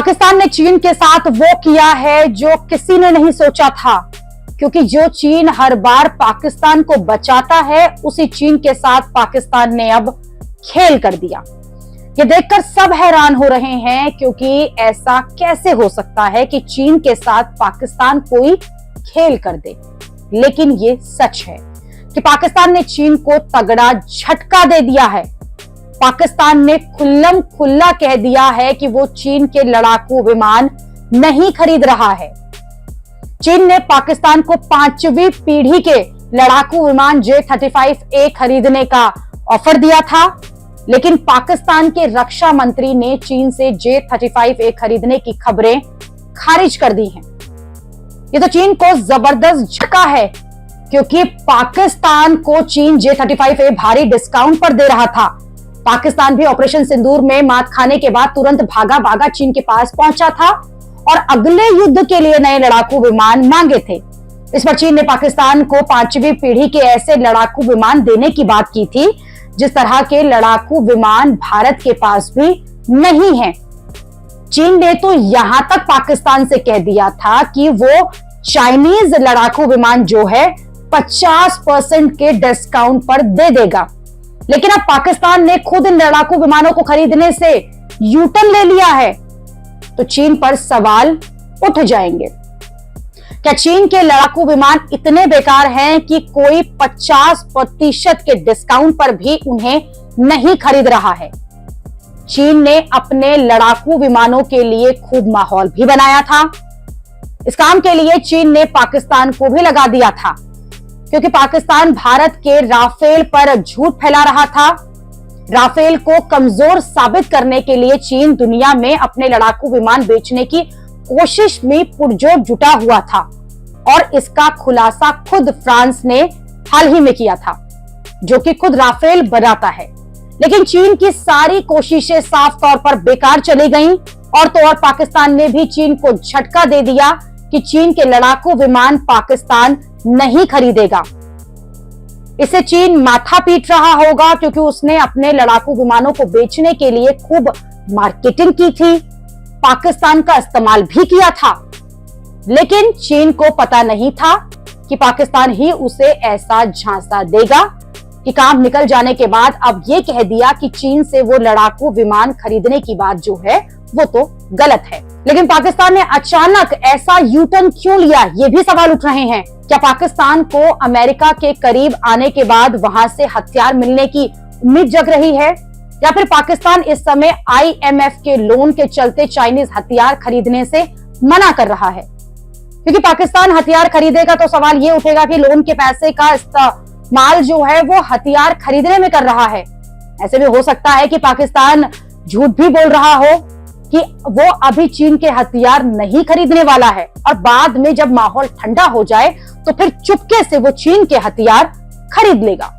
पाकिस्तान ने चीन के साथ वो किया है जो किसी ने नहीं सोचा था, क्योंकि जो चीन हर बार पाकिस्तान को बचाता है, उसी चीन के साथ पाकिस्तान ने अब खेल कर दिया। ये देखकर सब हैरान हो रहे हैं, क्योंकि ऐसा कैसे हो सकता है कि चीन के साथ पाकिस्तान कोई खेल कर दे। लेकिन ये सच है कि पाकिस्तान ने चीन को तगड़ा झटका दे दिया है। पाकिस्तान ने खुल्लम खुल्ला कह दिया है कि वो चीन के लड़ाकू विमान नहीं खरीद रहा है। चीन ने पाकिस्तान को 5वीं पीढ़ी के लड़ाकू विमान J-35A खरीदने का ऑफर दिया था, लेकिन पाकिस्तान के रक्षा मंत्री ने चीन से J-35A खरीदने की खबरें खारिज कर दी हैं। ये तो चीन को जबरदस्त झटका है, क्योंकि पाकिस्तान को चीन J-35A भारी डिस्काउंट पर दे रहा था। पाकिस्तान भी ऑपरेशन सिंदूर में मात खाने के बाद तुरंत भागा चीन के पास पहुंचा था और अगले युद्ध के लिए नए लड़ाकू विमान मांगे थे। इस पर चीन ने पाकिस्तान को 5वीं पीढ़ी के ऐसे लड़ाकू विमान देने की बात की थी, जिस तरह के लड़ाकू विमान भारत के पास भी नहीं है। चीन ने तो यहां तक पाकिस्तान से कह दिया था कि वो चाइनीज लड़ाकू विमान जो है 50% के डिस्काउंट पर दे देगा। लेकिन अब पाकिस्तान ने खुद इन लड़ाकू विमानों को खरीदने से यूटर्न ले लिया है, तो चीन पर सवाल उठ जाएंगे। क्या चीन के लड़ाकू विमान इतने बेकार हैं कि कोई 50% के डिस्काउंट पर भी उन्हें नहीं खरीद रहा है? चीन ने अपने लड़ाकू विमानों के लिए खूब माहौल भी बनाया था। इस काम के लिए चीन ने पाकिस्तान को भी लगा दिया था, क्योंकि पाकिस्तान भारत के राफेल पर झूठ फैला रहा था। राफेल को कमजोर साबित करने के लिए चीन दुनिया में अपने लड़ाकू विमान बेचने की कोशिश में पुरजोर जुटा हुआ था, और इसका खुलासा खुद फ्रांस ने हाल ही में किया था, जो कि खुद राफेल बनाता है। लेकिन चीन की सारी कोशिशें साफ तौर पर बेकार चली गईं, और तो और पाकिस्तान ने भी चीन को झटका दे दिया कि चीन के लड़ाकू विमान पाकिस्तान नहीं खरीदेगा। इसे चीन माथा पीट रहा होगा, क्योंकि उसने अपने लड़ाकू विमानों को बेचने के लिए खूब मार्केटिंग की थी, पाकिस्तान का इस्तेमाल भी किया था। लेकिन चीन को पता नहीं था कि पाकिस्तान ही उसे ऐसा झांसा देगा कि काम निकल जाने के बाद अब ये कह दिया कि चीन से वो लड़ाकू विमान खरीदने की बात जो है वो तो गलत है। लेकिन पाकिस्तान ने अचानक ऐसा यूटर्न क्यों लिया, ये भी सवाल उठ रहे हैं। क्या पाकिस्तान को अमेरिका के करीब आने के बाद वहां से हथियार मिलने की उम्मीद जग रही है, या फिर पाकिस्तान इस समय IMF के लोन के चलते चाइनीज हथियार खरीदने से मना कर रहा है? क्योंकि पाकिस्तान हथियार खरीदेगा तो सवाल ये उठेगा कि लोन के पैसे का इस्तेमाल जो है वो हथियार खरीदने में कर रहा है। ऐसे भी हो सकता है कि पाकिस्तान झूठ भी बोल रहा हो कि वो अभी चीन के हथियार नहीं खरीदने वाला है, और बाद में जब माहौल ठंडा हो जाए तो फिर चुपके से वो चीन के हथियार खरीद लेगा।